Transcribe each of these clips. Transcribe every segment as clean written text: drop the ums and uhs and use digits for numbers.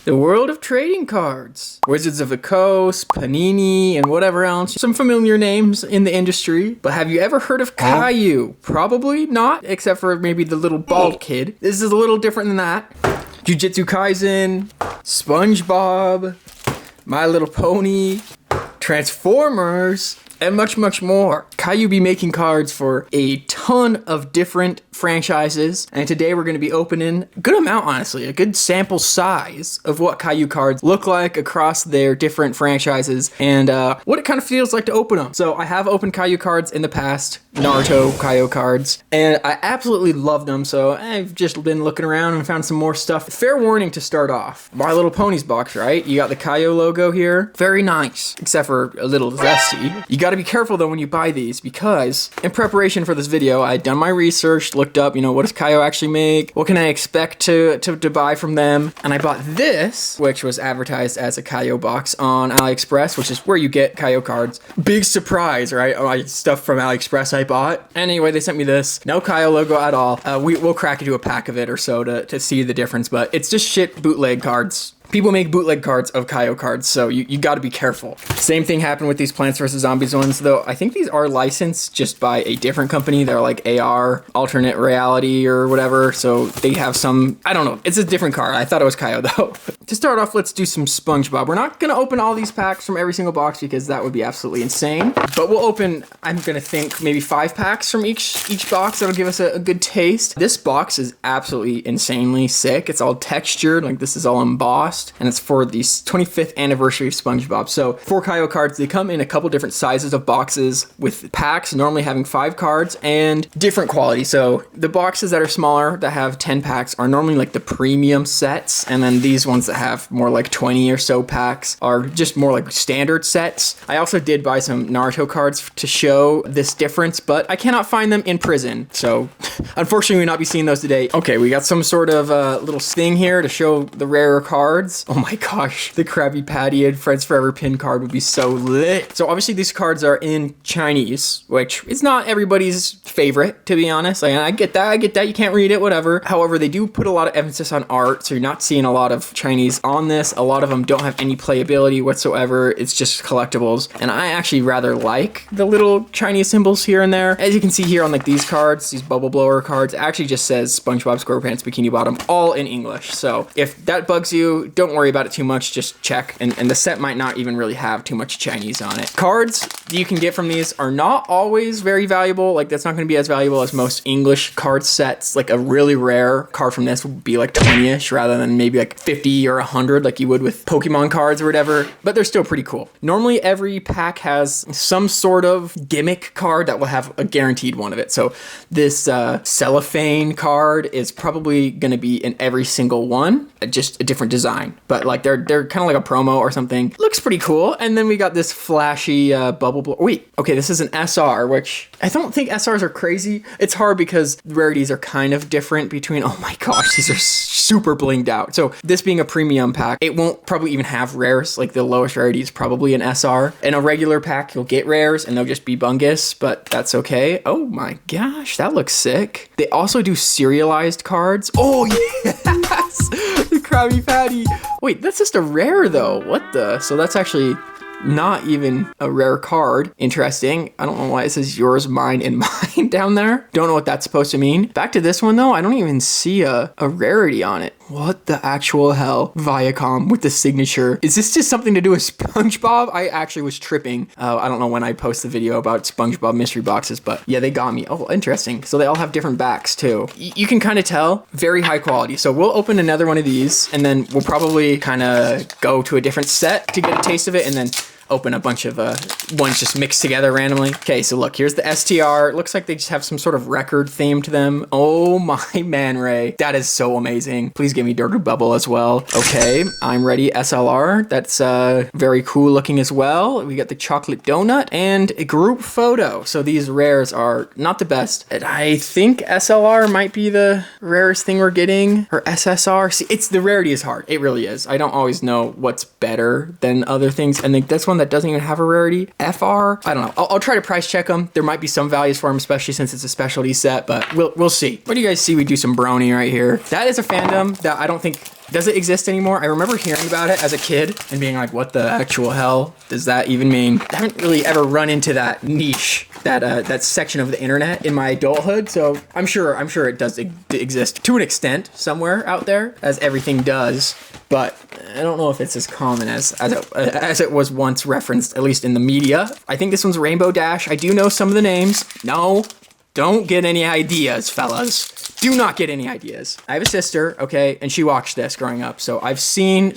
The world of trading cards. Wizards of the Coast, Panini, and whatever else. Some familiar names in the industry. But have you ever heard of KAYOU? Probably not, except for maybe the little bald kid. This is a little different than that. Jujutsu Kaisen, SpongeBob, My Little Pony, Transformers, and much, much more. KAYOU be making cards for a ton of different franchises, and today we're going to be opening a good amount, honestly, a good sample size of what KAYOU cards look like across their different franchises, and what it kind of feels like to open them. So I have opened KAYOU cards in the past, Naruto KAYOU cards, and I absolutely love them, so I've just been looking around and found some more stuff. Fair warning to start off. My Little Ponies box, right? You got the KAYOU logo here. Very nice, except for a little zesty. You gotta be careful though when you buy these, because in preparation for this video, I'd done my research, looked up, what does KAYOU actually make? What can I expect to buy from them? And I bought this, which was advertised as a KAYOU box on AliExpress, which is where you get KAYOU cards. Big surprise, right? My stuff from AliExpress I bought. Anyway, they sent me this. No KAYOU logo at all. We'll crack into a pack of it or so to see the difference, but it's just shit bootleg cards. People make bootleg cards of KAYOU cards, so you gotta be careful. Same thing happened with these Plants vs. Zombies ones, though I think these are licensed just by a different company. They're like AR, alternate reality or whatever, so they have some, I don't know, it's a different card. I thought it was KAYOU though. To start off, let's do some SpongeBob. We're not gonna open all these packs from every single box because that would be absolutely insane, but we'll open, I'm gonna think maybe 5 packs from each box. That'll give us a good taste. This box is absolutely insanely sick. It's all textured, like this is all embossed. And it's for the 25th anniversary of SpongeBob. So for KAYOU cards, they come in a couple different sizes of boxes with packs normally having 5 cards and different quality. So the boxes that are smaller that have 10 packs are normally like the premium sets. And then these ones that have more like 20 or so packs are just more like standard sets. I also did buy some Naruto cards to show this difference, but I cannot find them in prison. So unfortunately, we will not be seeing those today. Okay, we got some sort of little thing here to show the rarer cards. Oh my gosh, the Krabby Patty and Friends Forever pin card would be so lit. So obviously these cards are in Chinese, which is not everybody's favorite, to be honest. Like, I get that, you can't read it, whatever. However, they do put a lot of emphasis on art, so you're not seeing a lot of Chinese on this. A lot of them don't have any playability whatsoever. It's just collectibles. And I actually rather like the little Chinese symbols here and there. As you can see here on like these cards, these bubble blower cards, it actually just says SpongeBob SquarePants Bikini Bottom, all in English. So if that bugs you, don't worry about it too much, just check. And the set might not even really have too much Chinese on it. Cards you can get from these are not always very valuable. Like that's not going to be as valuable as most English card sets. Like a really rare card from this would be like 20-ish rather than maybe like 50 or 100 like you would with Pokemon cards or whatever, but they're still pretty cool. Normally every pack has some sort of gimmick card that will have a guaranteed one of it. So this cellophane card is probably going to be in every single one, just a different design. But like they're kind of like a promo or something. Looks pretty cool. And then we got this flashy bubble blow. Wait, okay, this is an SR, which I don't think SRs are crazy. It's hard because rarities are kind of different between, oh my gosh, these are super blinged out. So this being a premium pack, it won't probably even have rares. Like the lowest rarity is probably an SR. In a regular pack, you'll get rares and they'll just be bungus, but that's okay. Oh my gosh, that looks sick. They also do serialized cards. Oh yes, the Krabby Patty. Wait, that's just a rare though. What the? So that's actually not even a rare card. Interesting. I don't know why it says yours, mine, and mine down there. Don't know what that's supposed to mean. Back to this one though, I don't even see a rarity on it. What the actual hell? Viacom with the signature. Is this just something to do with SpongeBob? I actually was tripping. I don't know when I post the video about SpongeBob mystery boxes, but yeah, they got me. Oh, interesting. So they all have different backs too. You can kind of tell, very high quality. So we'll open another one of these and then we'll probably kind of go to a different set to get a taste of it and then open a bunch of ones just mixed together randomly. Okay, so look, here's the STR. It looks like they just have some sort of record theme to them. Oh my man, Ray. That is so amazing. Please give me Dirty Bubble as well. Okay, I'm ready. SLR. That's very cool looking as well. We got the chocolate donut and a group photo. So these rares are not the best. And I think SLR might be the rarest thing we're getting, or SSR. See, the rarity is hard. It really is. I don't always know what's better than other things. And this one that doesn't even have a rarity. FR, I don't know. I'll try to price check them. There might be some values for them, especially since it's a specialty set, but we'll see. What do you guys see? We do some brony right here. That is a fandom that I don't think Does it exist anymore? I remember hearing about it as a kid and being like, what the actual hell does that even mean? I haven't really ever run into that niche, that section of the internet in my adulthood. So I'm sure it does exist to an extent somewhere out there, as everything does. But I don't know if it's as common as it was once referenced, at least in the media. I think this one's Rainbow Dash. I do know some of the names. No, don't get any ideas, fellas. Do not get any ideas. I have a sister, okay, and she watched this growing up, so I've seen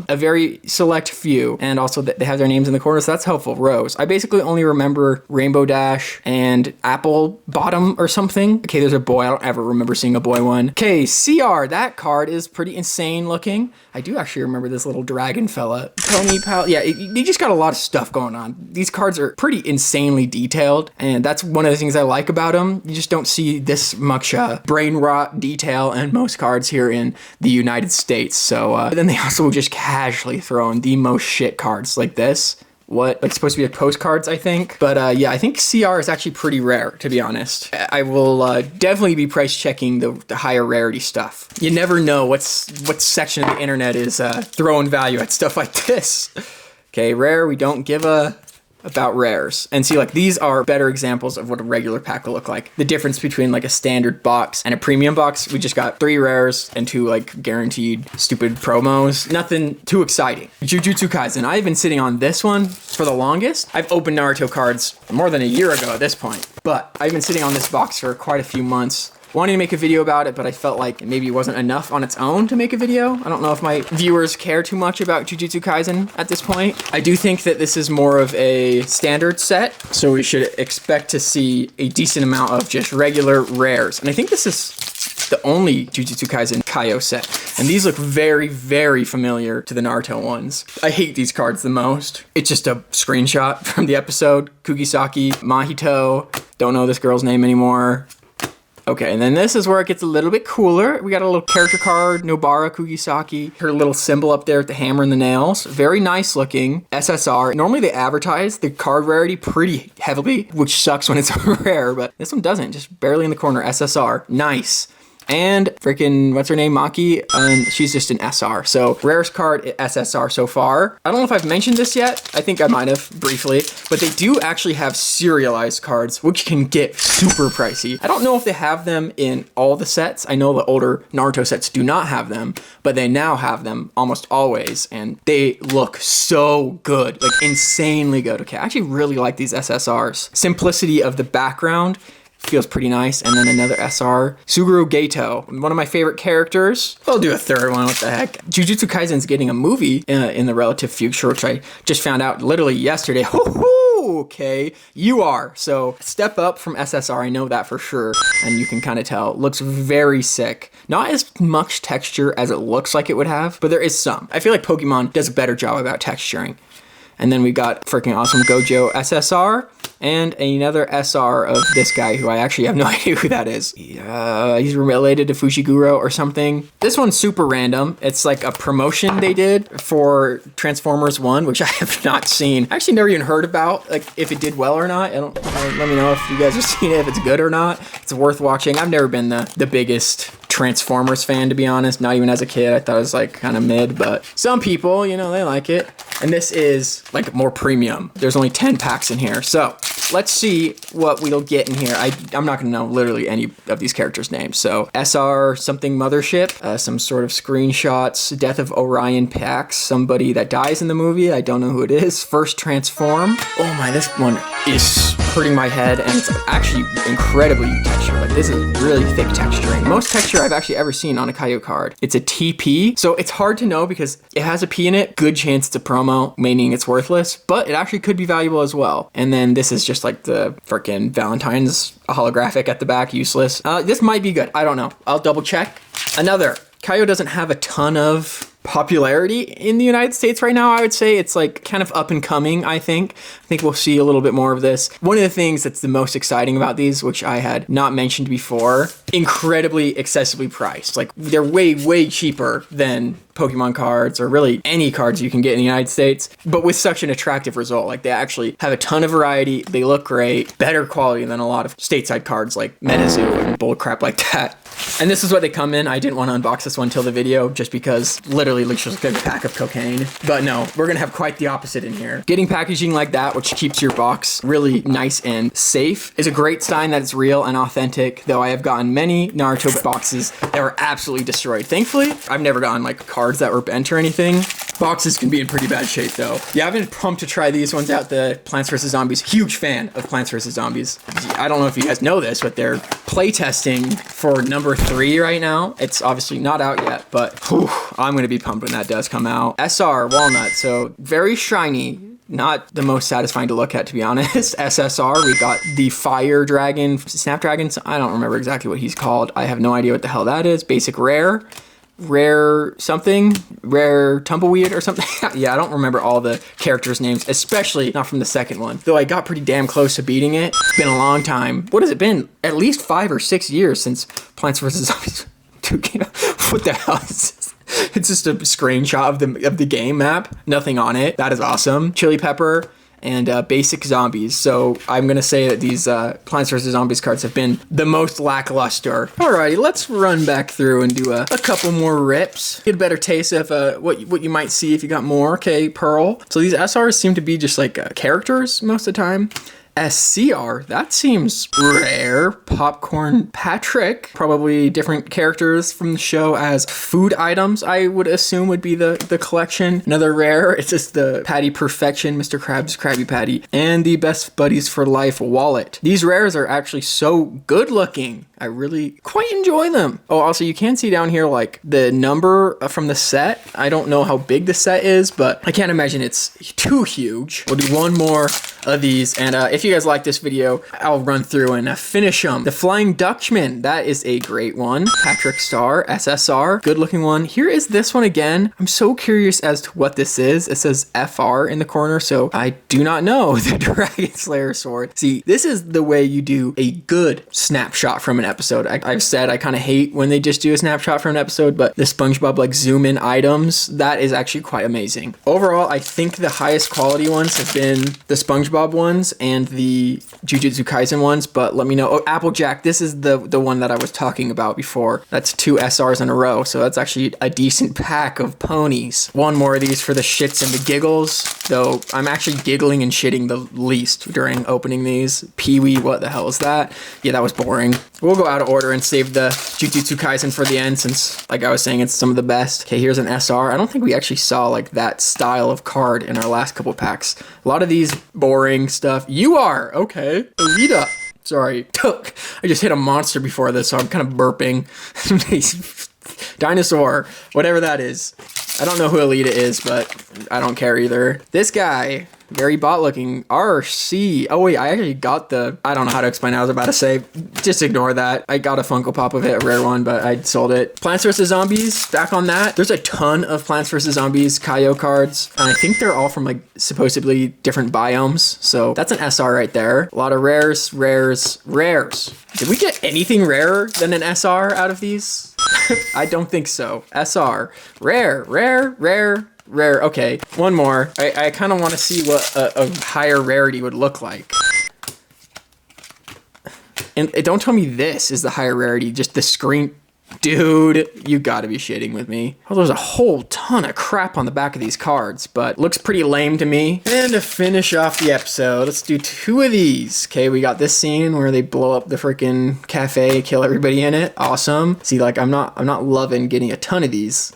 a very select few, and also they have their names in the corner, so that's helpful. Rose. I basically only remember Rainbow Dash and Apple Bottom or something. Okay, there's a boy. I don't ever remember seeing a boy one. Okay, CR. That card is pretty insane looking. I do actually remember this little dragon fella. Pony Pal. Yeah, they just got a lot of stuff going on. These cards are pretty insanely detailed, and that's one of the things I like about them. You just don't see this much brain rot detail in most cards here in the United States. So then they also just casually throw in the most shit cards like this. What, like, supposed to be like postcards, I think. But yeah, I think CR is actually pretty rare, to be honest. I will definitely be price checking the higher rarity stuff. You never know what section of the internet is throwing value at stuff like this. Okay, rare, we don't give a about rares. And see, like, these are better examples of what a regular pack will look like. The difference between like a standard box and a premium box, we just got 3 rares and 2 like guaranteed stupid promos. Nothing too exciting. Jujutsu Kaisen. I've been sitting on this one for the longest. I've opened Naruto cards more than a year ago at this point, but I've been sitting on this box for quite a few months. Wanting to make a video about it, but I felt like maybe it wasn't enough on its own to make a video. I don't know if my viewers care too much about Jujutsu Kaisen at this point. I do think that this is more of a standard set, so we should expect to see a decent amount of just regular rares. And I think this is the only Jujutsu Kaisen KAYOU set. And these look very, very familiar to the Naruto ones. I hate these cards the most. It's just a screenshot from the episode. Kugisaki, Mahito, don't know this girl's name anymore. Okay, and then this is where it gets a little bit cooler. We got a little character card, Nobara Kugisaki. Her little symbol up there with the hammer and the nails. Very nice looking. SSR. Normally they advertise the card rarity pretty heavily, which sucks when it's rare, but this one doesn't. Just barely in the corner. SSR. Nice. And freaking, what's her name? Maki, she's just an SR. So rarest card SSR so far. I don't know if I've mentioned this yet. I think I might have briefly, but they do actually have serialized cards, which can get super pricey. I don't know if they have them in all the sets. I know the older Naruto sets do not have them, but they now have them almost always, and they look so good, like insanely good. Okay, I actually really like these SSRs. Simplicity of the background feels pretty nice. And then another SR, Suguru Gato, one of my favorite characters. I'll do a third one, what the heck. Jujutsu Kaisen's getting a movie in the relative future, which I just found out literally yesterday. Okay, you are. So step up from SSR, I know that for sure. And you can kind of tell, looks very sick. Not as much texture as it looks like it would have, but there is some. I feel like Pokemon does a better job about texturing. And then we got freaking awesome Gojo SSR and another SR of this guy who I actually have no idea who that is. He's related to Fushiguro or something. This one's super random. It's like a promotion they did for Transformers One, which I have not seen. I actually never even heard about, like, if it did well or not. Let me know if you guys have seen it, if it's good or not. It's worth watching. I've never been the biggest Transformers fan, to be honest. Not even as a kid. I thought it was like kind of mid, but some people, you know, they like it. And this is like more premium. There's only 10 packs in here. So let's see what we'll get in here. I'm not gonna know literally any of these characters' names. So SR something Mothership, some sort of screenshots, Death of Orion packs, somebody that dies in the movie. I don't know who it is. First Transform. Oh my, this one is hurting my head, and it's actually incredibly textured. Like, this is really thick texturing. Most texture I've actually ever seen on a KAYOU card. It's a TP, so it's hard to know because it has a P in it. Good chance it's a promo, meaning it's worthless, but it actually could be valuable as well. And then this is just like the freaking Valentine's holographic at the back, useless. This might be good. I don't know. I'll double check. Another. KAYOU doesn't have a ton of popularity in the United States right now. I would say it's like kind of up and coming. I think we'll see a little bit more of this. One of the things that's the most exciting about these, which I had not mentioned before, incredibly excessively priced. Like, they're way cheaper than Pokemon cards or really any cards you can get in the United States, but with such an attractive result. Like, they actually have a ton of variety. They look great, better quality than a lot of stateside cards like MetaZoo and bullcrap like that. And this is what they come in. I didn't want to unbox this one till the video just because literally looks just like a pack of cocaine. But no, we're gonna have quite the opposite in here. Getting packaging like that, which keeps your box really nice and safe, is a great sign that it's real and authentic, though I have gotten many Naruto boxes that were absolutely destroyed. Thankfully, I've never gotten like cards that were bent or anything. Boxes can be in pretty bad shape though. Yeah, I've been pumped to try these ones out. The Plants vs. Zombies, huge fan of Plants vs. Zombies. I don't know if you guys know this, but they're playtesting for number 3 right now. It's obviously not out yet, but whew, I'm gonna be pumped when that does come out. SR Walnut, so very shiny. Not the most satisfying to look at, to be honest. SSR, we got the Fire Dragon, Snapdragon. I don't remember exactly what he's called. I have no idea what the hell that is. Basic Rare. Rare something, Rare Tumbleweed or something. Yeah, I don't remember all the characters' names, especially not from the second one. Though I got pretty damn close to beating it. It's been a long time. What has it been? At least 5 or 6 years since Plants vs. Zombies 2 came out. What the hell is this? It's just a screenshot of the game map. Nothing on it. That is awesome. Chili Pepper and basic zombies. So I'm gonna say that these Plants vs. Zombies cards have been the most lackluster. Alrighty, let's run back through and do a couple more rips. Get a better taste of what you might see if you got more. Okay, Pearl. So these SRs seem to be just like characters most of the time. SCR, that seems rare. Popcorn Patrick, probably different characters from the show as food items, I would assume would be the collection. Another rare, it's just the Patty Perfection, Mr. Krabs Krabby Patty, and the Best Buddies for Life wallet. These rares are actually so good looking. I really quite enjoy them. Oh, also you can see down here like the number from the set. I don't know how big the set is, but I can't imagine it's too huge. We'll do one more of these, and if you guys like this video, I'll run through and finish them. The Flying Dutchman, that is a great one. Patrick Star, SSR, good looking one. Here is this one again. I'm so curious as to what this is. It says FR in the corner, so I do not know. The Dragon Slayer sword. See, this is the way you do a good snapshot from an episode. I've said I kind of hate when they just do a snapshot from an episode, but the SpongeBob like zoom in items, that is actually quite amazing. Overall, I think the highest quality ones have been the SpongeBob ones and the Jujutsu Kaisen ones, but let me know. Oh, Applejack, this is the one that I was talking about before. That's 2 SRs in a row, so that's actually a decent pack of ponies. One more of these for the shits and the giggles, though I'm actually giggling and shitting the least during opening these. Pee-wee, what the hell is that? Yeah, that was boring. We'll go out of order and save the Jujutsu Kaisen for the end since, like I was saying, it's some of the best. Okay, here's an SR. I don't think we actually saw like that style of card in our last couple packs. A lot of these boring stuff. You are, okay. Alita. Sorry. I just hit a monster before this, so I'm kind of burping. Dinosaur, whatever that is. I don't know who Alita is, but I don't care either. This guy, very bot looking. RC. Oh wait, I actually got I don't know how to explain it. I was about to say, just ignore that. I got a Funko Pop of it, a rare one, but I sold it. Plants vs. Zombies, back on that. There's a ton of Plants vs. Zombies KAYOU cards, and I think they're all from like supposedly different biomes. So that's an SR right there. A lot of rares. Did we get anything rarer than an SR out of these? I don't think so. SR. Rare. Okay, one more. I kind of want to see what a higher rarity would look like. And don't tell me this is the higher rarity, just the screen. Dude, you gotta be shitting with me. Oh, there's a whole ton of crap on the back of these cards, but looks pretty lame to me. And to finish off the episode, let's do 2 of these. Okay, we got this scene where they blow up the freaking cafe, kill everybody in it. Awesome. See, like I'm not loving getting a ton of these.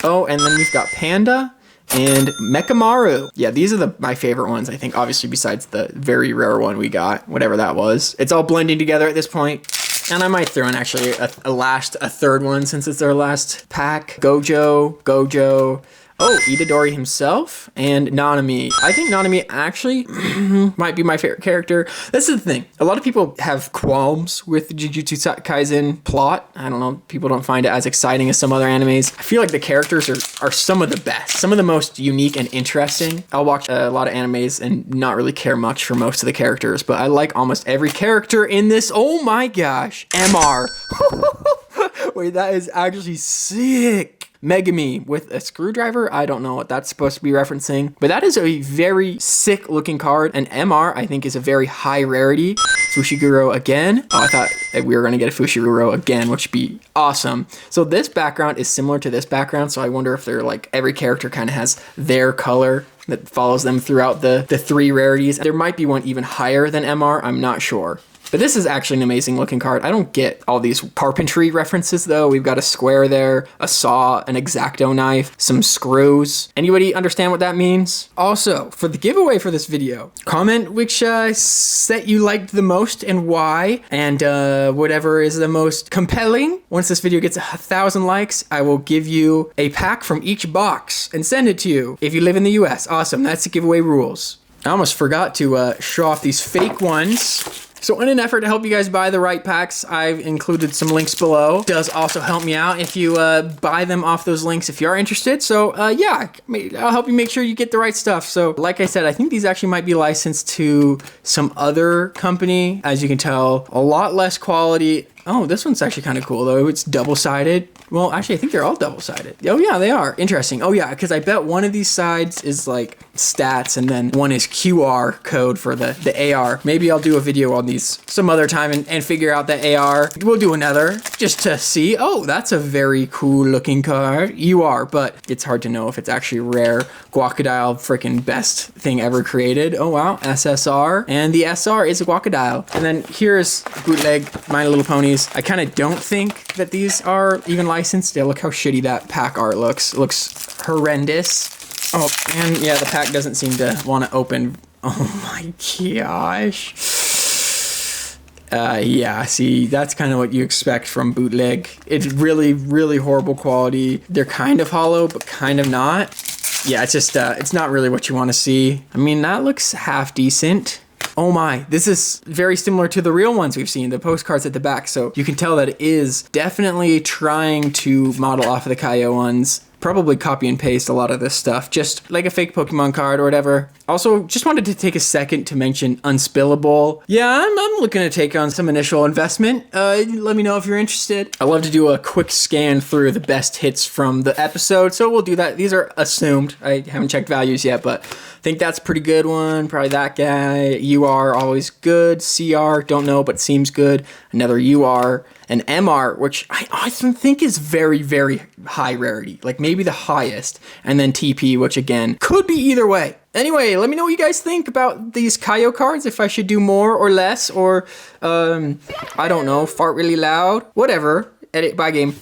Oh, and then we've got Panda and Mechamaru. Yeah, these are my favorite ones, I think, obviously, besides the very rare one we got, whatever that was. It's all blending together at this point. And I might throw in actually a third one since it's our last pack. Gojo. Oh, Itadori himself and Nanami. I think Nanami actually might be my favorite character. This is the thing. A lot of people have qualms with the Jujutsu Kaisen plot. I don't know. People don't find it as exciting as some other animes. I feel like the characters are some of the best. Some of the most unique and interesting. I'll watch a lot of animes and not really care much for most of the characters, but I like almost every character in this. Oh my gosh. MR. Wait, that is actually sick. Megami with a screwdriver. I don't know what that's supposed to be referencing, but that is a very sick looking card. And MR, I think, is a very high rarity. Fushiguro again. Oh, I thought we were going to get a Fushiguro again, which would be awesome. So this background is similar to this background. So I wonder if they're like, every character kind of has their color that follows them throughout the 3 rarities. There might be one even higher than MR. I'm not sure. But this is actually an amazing looking card. I don't get all these carpentry references though. We've got a square there, a saw, an X-Acto knife, some screws. Anybody understand what that means? Also, for the giveaway for this video, comment which set you liked the most and why, and whatever is the most compelling. Once this video gets 1,000 likes, I will give you a pack from each box and send it to you if you live in the US. Awesome, that's the giveaway rules. I almost forgot to show off these fake ones. So in an effort to help you guys buy the right packs, I've included some links below. It does also help me out if you buy them off those links if you are interested. So yeah, I'll help you make sure you get the right stuff. So like I said, I think these actually might be licensed to some other company. As you can tell, a lot less quality. Oh, this one's actually kind of cool though. It's double-sided. Well, actually, I think they're all double-sided. Oh yeah, they are. Interesting. Oh yeah, because I bet one of these sides is like stats and then one is QR code for the AR. Maybe I'll do a video on these some other time and figure out the AR. We'll do another just to see. Oh, that's a very cool looking card. UR, but it's hard to know if it's actually rare. Guacodile, freaking best thing ever created. Oh wow, SSR. And the SR is a Guacodile. And then here's bootleg My Little Ponies. I kind of don't think that these are even licensed. Yeah, look how shitty that pack art looks. It looks horrendous. Oh, and yeah, the pack doesn't seem to want to open. Oh my gosh. Yeah, see, that's kind of what you expect from bootleg. It's really, really horrible quality. They're kind of hollow, but kind of not. Yeah, it's just, it's not really what you want to see. I mean, that looks half decent. Oh my, this is very similar to the real ones we've seen, the postcards at the back. So you can tell that it is definitely trying to model off of the KAYOU ones. Probably copy and paste a lot of this stuff, just like a fake Pokemon card or whatever. Also, just wanted to take a second to mention Unspillable. Yeah, I'm looking to take on some initial investment. Let me know if you're interested. I love to do a quick scan through the best hits from the episode, so we'll do that. These are assumed. I haven't checked values yet, but I think that's a pretty good one. Probably that guy. UR, always good. CR, don't know, but seems good. Another UR. An MR, which I think is very, very high rarity, like maybe the highest, and then TP, which again, could be either way. Anyway, let me know what you guys think about these KAYOU cards, if I should do more or less, or, I don't know, fart really loud, whatever. Edit, bye game.